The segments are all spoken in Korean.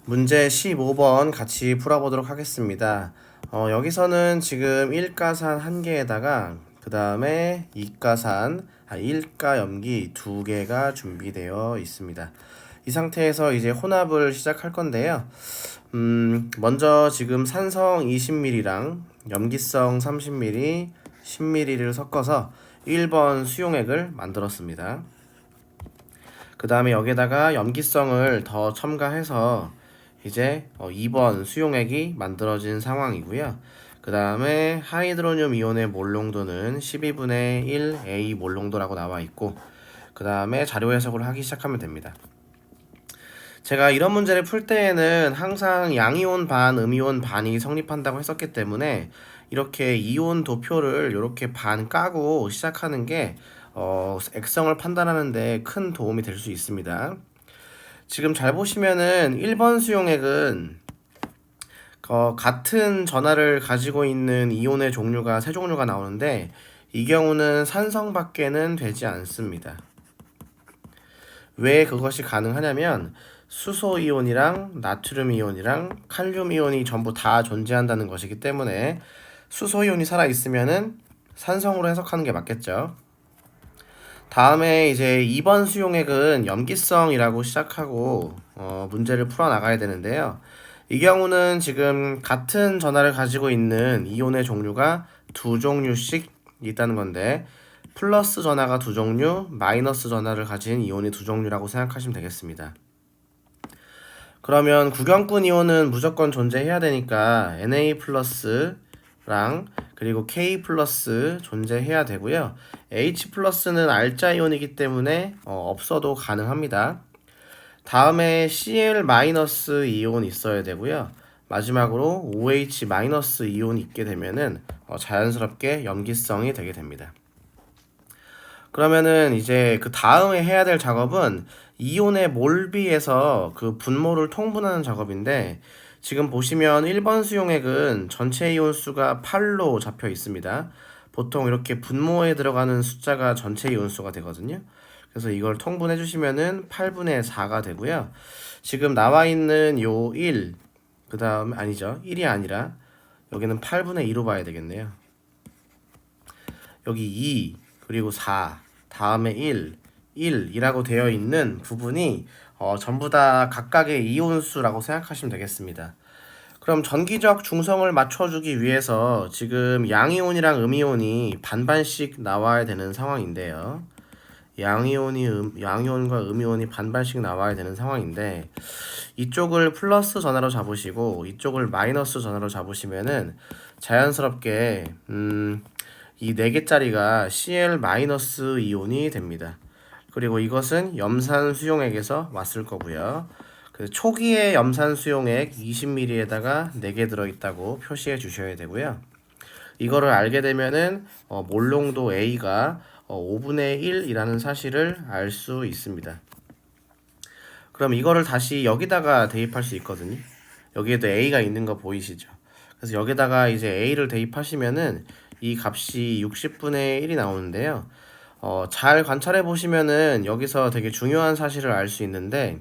문제 15번 같이 풀어보도록 하겠습니다. 여기서는 지금 1가산 1개에다가 그 다음에 2가산, 1가 염기 2개가 준비되어 있습니다. 이 상태에서 이제 혼합을 시작할 건데요. 먼저 지금 산성 20ml랑 염기성 30ml, 10ml를 섞어서 1번 수용액을 만들었습니다. 그 다음에 여기다가 염기성을 더 첨가해서 이제 2번 수용액이 만들어진 상황이고요. 그 다음에 하이드로늄 이온의 몰농도는 12분의 1 A 몰농도라고 나와 있고, 그 다음에 자료 해석을 하기 시작하면 됩니다. 제가 이런 문제를 풀 때에는 항상 양이온 반, 음이온 반이 성립한다고 했었기 때문에 이렇게 이온 도표를 이렇게 반 까고 시작하는 게 액성을 판단하는 데 큰 도움이 될 수 있습니다. 지금 잘 보시면은 1번 수용액은 같은 전하를 가지고 있는 이온의 종류가 세 종류가 나오는데 이 경우는 산성밖에는 되지 않습니다. 왜 그것이 가능하냐면 수소 이온이랑 나트륨 이온이랑 칼륨 이온이 전부 다 존재한다는 것이기 때문에 수소 이온이 살아 있으면은 산성으로 해석하는 게 맞겠죠. 다음에 이제 2번 수용액은 염기성이라고 시작하고 문제를 풀어 나가야 되는데요. 이 경우는 지금 같은 전하를 가지고 있는 이온의 종류가 두 종류씩 있다는 건데 플러스 전하가 두 종류, 마이너스 전하를 가진 이온이 두 종류라고 생각하시면 되겠습니다. 그러면 구경꾼 이온은 무조건 존재해야 되니까 Na 플러스랑 그리고 K 플러스 존재해야 되고요. H 플러스는 알자 이온이기 때문에 없어도 가능합니다. 다음에 Cl 마이너스 이온 있어야 되고요. 마지막으로 OH 마이너스 이온이 있게 되면은 자연스럽게 염기성이 되게 됩니다. 그러면은 이제 그 다음에 해야 될 작업은 이온의 몰비에서 그 분모를 통분하는 작업인데 지금 보시면 1번 수용액은 전체 이온 수가 8로 잡혀 있습니다. 보통 이렇게 분모에 들어가는 숫자가 전체 이온 수가 되거든요. 그래서 이걸 통분해 주시면은 8분의 4가 되고요. 지금 나와 있는 요 1, 그 다음 아니죠. 1이 아니라 여기는 8분의 2로 봐야 되겠네요. 여기 2, 그리고 4, 다음에 1이라고 되어 있는 부분이 전부 다 각각의 이온수라고 생각하시면 되겠습니다. 그럼 전기적 중성을 맞춰주기 위해서 지금 양이온이랑 음이온이 반반씩 나와야 되는 상황인데요. 양이온과 음이온이 반반씩 나와야 되는 상황인데 이쪽을 플러스 전하로 잡으시고 이쪽을 마이너스 전하로 잡으시면은 자연스럽게 이 4개짜리가 Cl 마이너스 이온이 됩니다. 그리고 이것은 염산 수용액에서 왔을 거고요. 초기의 염산 수용액 20ml에다가 4개 들어있다고 표시해 주셔야 되고요. 이거를 알게 되면은 몰농도 A가 5분의 1이라는 사실을 알 수 있습니다. 그럼 이거를 다시 여기다가 대입할 수 있거든요. 여기에도 A가 있는 거 보이시죠? 그래서 여기다가 이제 A를 대입하시면은 이 값이 60분의 1이 나오는데요. 잘 관찰해 보시면은 여기서 되게 중요한 사실을 알 수 있는데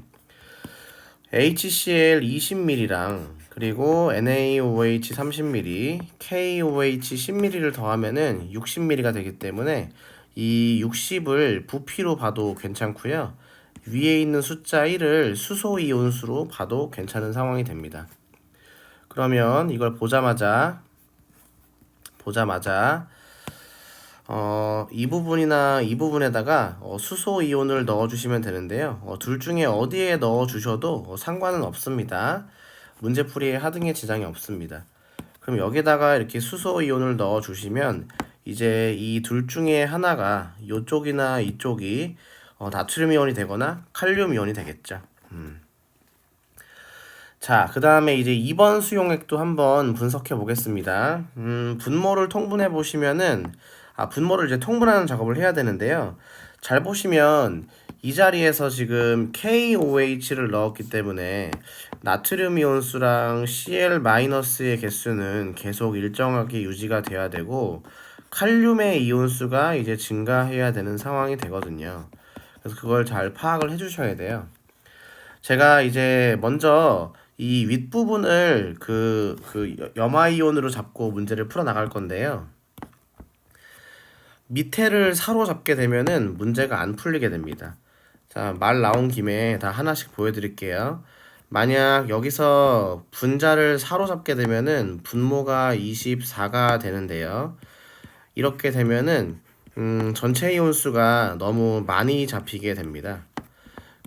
HCl 20ml랑 그리고 NaOH 30ml, KOH 10ml를 더하면은 60ml가 되기 때문에 이 60을 부피로 봐도 괜찮고요. 위에 있는 숫자 1을 수소 이온수로 봐도 괜찮은 상황이 됩니다. 그러면 이걸 보자마자 이 부분이나 이 부분에다가 수소 이온을 넣어 주시면 되는데요. 둘 중에 어디에 넣어 주셔도 상관은 없습니다. 문제풀이에 하등의 지장이 없습니다. 그럼 여기다가 이렇게 수소 이온을 넣어 주시면 이제 이 둘 중에 하나가 이쪽이나 이쪽이 나트륨 이온이 되거나 칼륨 이온이 되겠죠. 자, 그 다음에 이제 2번 수용액도 한번 분석해 보겠습니다. 분모를 통분해 보시면은, 분모를 이제 통분하는 작업을 해야 되는데요. 잘 보시면 이 자리에서 지금 KOH를 넣었기 때문에 나트륨 이온수랑 Cl-의 개수는 계속 일정하게 유지가 돼야 되고, 칼륨의 이온수가 이제 증가해야 되는 상황이 되거든요. 그래서 그걸 잘 파악을 해주셔야 돼요. 제가 이제 먼저 이 윗부분을 그 염화이온으로 잡고 문제를 풀어 나갈 건데요. 밑에를 사로잡게 되면은 문제가 안 풀리게 됩니다. 자, 말 나온 김에 다 하나씩 보여드릴게요. 만약 여기서 분자를 사로잡게 되면은 분모가 24가 되는데요. 이렇게 되면은 전체 이온수가 너무 많이 잡히게 됩니다.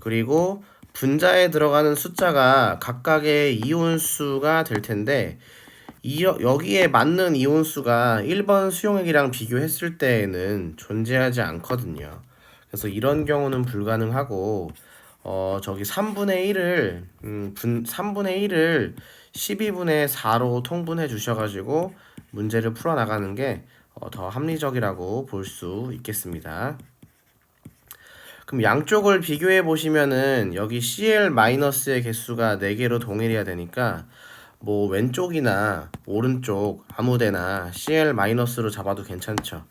그리고 분자에 들어가는 숫자가 각각의 이온수가 될 텐데 여기에 맞는 이온수가 1번 수용액이랑 비교했을 때에는 존재하지 않거든요. 그래서 이런 경우는 불가능하고 저기 3분의 1을 3분의 1을 12분의 4로 통분해 주셔가지고 문제를 풀어 나가는 게 더 합리적이라고 볼 수 있겠습니다. 그럼 양쪽을 비교해 보시면은 여기 Cl-의 개수가 4개로 동일해야 되니까 뭐 왼쪽이나 오른쪽 아무데나 Cl-로 잡아도 괜찮죠.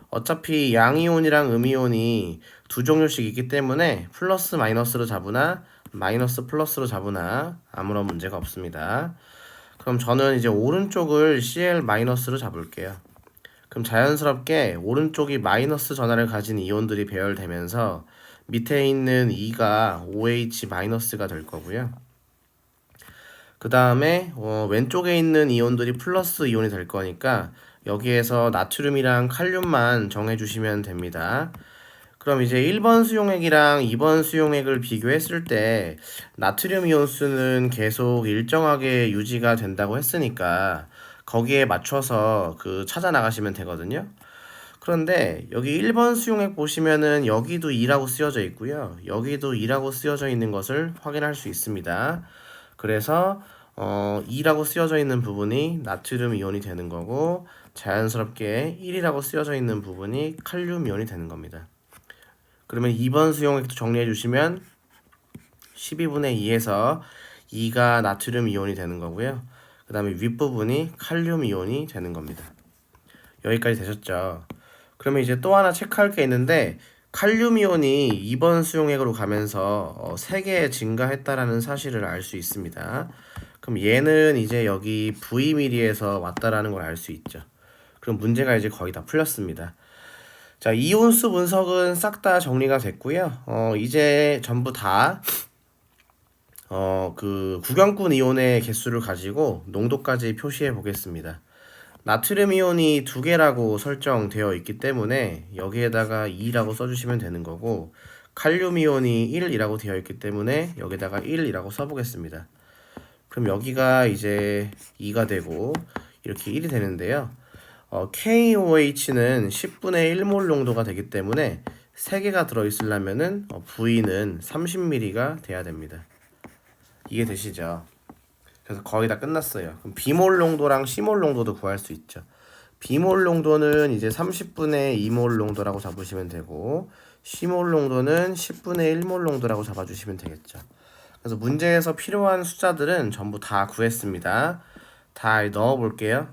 어차피 양이온이랑 음이온이 두 종류씩 있기 때문에 플러스 마이너스로 잡으나 마이너스 플러스로 잡으나 아무런 문제가 없습니다. 그럼 저는 이제 오른쪽을 Cl-로 잡을게요. 그럼 자연스럽게 오른쪽이 마이너스 전하를 가진 이온들이 배열되면서 밑에 있는 2가 OH-가 될 거고요. 그 다음에 왼쪽에 있는 이온들이 플러스 이온이 될 거니까 여기에서 나트륨이랑 칼륨만 정해주시면 됩니다. 그럼 이제 1번 수용액이랑 2번 수용액을 비교했을 때 나트륨 이온수는 계속 일정하게 유지가 된다고 했으니까 거기에 맞춰서 찾아 나가시면 되거든요. 그런데 여기 1번 수용액 보시면은 여기도 2라고 쓰여져 있고요. 여기도 2라고 쓰여져 있는 것을 확인할 수 있습니다. 그래서 2라고 쓰여져 있는 부분이 나트륨 이온이 되는 거고 자연스럽게 1이라고 쓰여져 있는 부분이 칼륨 이온이 되는 겁니다. 그러면 2번 수용액도 정리해 주시면 12분의 2에서 2가 나트륨 이온이 되는 거고요. 그 다음에 윗부분이 칼륨 이온이 되는 겁니다. 여기까지 되셨죠? 그러면 이제 또 하나 체크할 게 있는데 칼륨 이온이 2번 수용액으로 가면서 3개 증가했다라는 사실을 알 수 있습니다. 그럼 얘는 이제 여기 Vml에서 왔다라는 걸 알 수 있죠. 그럼 문제가 이제 거의 다 풀렸습니다. 자, 이온수 분석은 싹 다 정리가 됐고요. 이제 전부 다 구경꾼 이온의 개수를 가지고 농도까지 표시해 보겠습니다. 나트륨 이온이 2개라고 설정되어 있기 때문에 여기에다가 2라고 써주시면 되는 거고 칼륨 이온이 1이라고 되어 있기 때문에 여기다가 1이라고 써보겠습니다. 그럼 여기가 이제 2가 되고 이렇게 1이 되는데요. KOH는 10분의 1몰 농도가 되기 때문에 3개가 들어있으려면은 V는 30ml가 돼야 됩니다. 이해되시죠? 그래서 거의 다 끝났어요. 그럼 비몰 농도랑 C몰 농도도 구할 수 있죠. 비몰 농도는 이제 30분의 2몰 농도라고 잡으시면 되고 C몰 농도는 10분의 1몰 농도라고 잡아주시면 되겠죠. 그래서 문제에서 필요한 숫자들은 전부 다 구했습니다. 다 넣어 볼게요.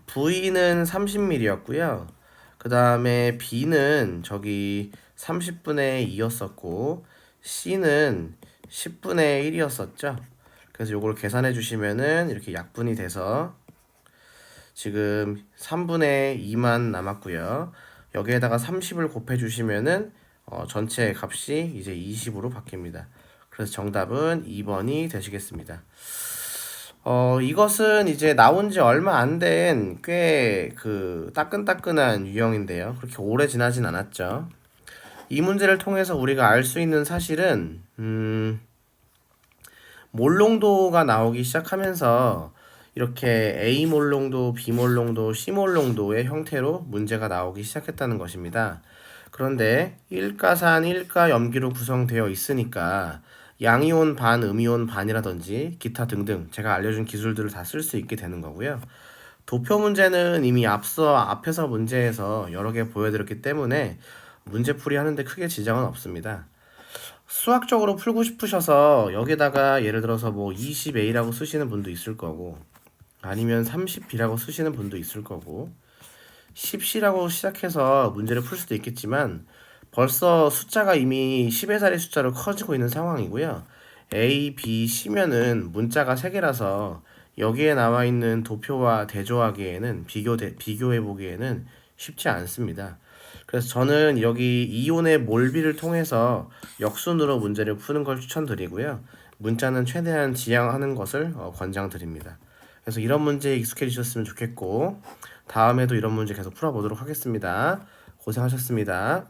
V는 30ml였고요. 그 다음에 B는 저기 30분의 2였었고 C는 10분의 1이었었죠. 그래서 요걸 계산해 주시면은 이렇게 약분이 돼서 지금 3분의 2만 남았고요. 여기에다가 30을 곱해 주시면은 전체 값이 이제 20으로 바뀝니다. 그래서 정답은 2번이 되시겠습니다. 이것은 이제 나온 지 얼마 안 된 꽤 따끈따끈한 유형인데요. 그렇게 오래 지나진 않았죠. 이 문제를 통해서 우리가 알 수 있는 사실은 몰농도가 나오기 시작하면서 이렇게 A몰 농도, B몰 농도, C몰 농도의 형태로 문제가 나오기 시작했다는 것입니다. 그런데 1가산 1가 염기로 구성되어 있으니까 양이온 반, 음이온 반이라든지 기타 등등 제가 알려준 기술들을 다 쓸 수 있게 되는 거고요. 도표 문제는 이미 앞에서 문제에서 여러 개 보여드렸기 때문에 문제풀이 하는데 크게 지장은 없습니다. 수학적으로 풀고 싶으셔서 여기다가 예를 들어서 뭐 20A라고 쓰시는 분도 있을 거고 아니면 30B라고 쓰시는 분도 있을 거고 10C라고 시작해서 문제를 풀 수도 있겠지만 벌써 숫자가 이미 10의 자리 숫자로 커지고 있는 상황이고요. A, B, C면은 문자가 3개라서 여기에 나와 있는 도표와 대조하기에는 비교해 보기에는 쉽지 않습니다. 그래서 저는 여기 이온의 몰비를 통해서 역순으로 문제를 푸는 걸 추천드리고요. 문자는 최대한 지양하는 것을 권장드립니다. 그래서 이런 문제에 익숙해지셨으면 좋겠고 다음에도 이런 문제 계속 풀어보도록 하겠습니다. 고생하셨습니다.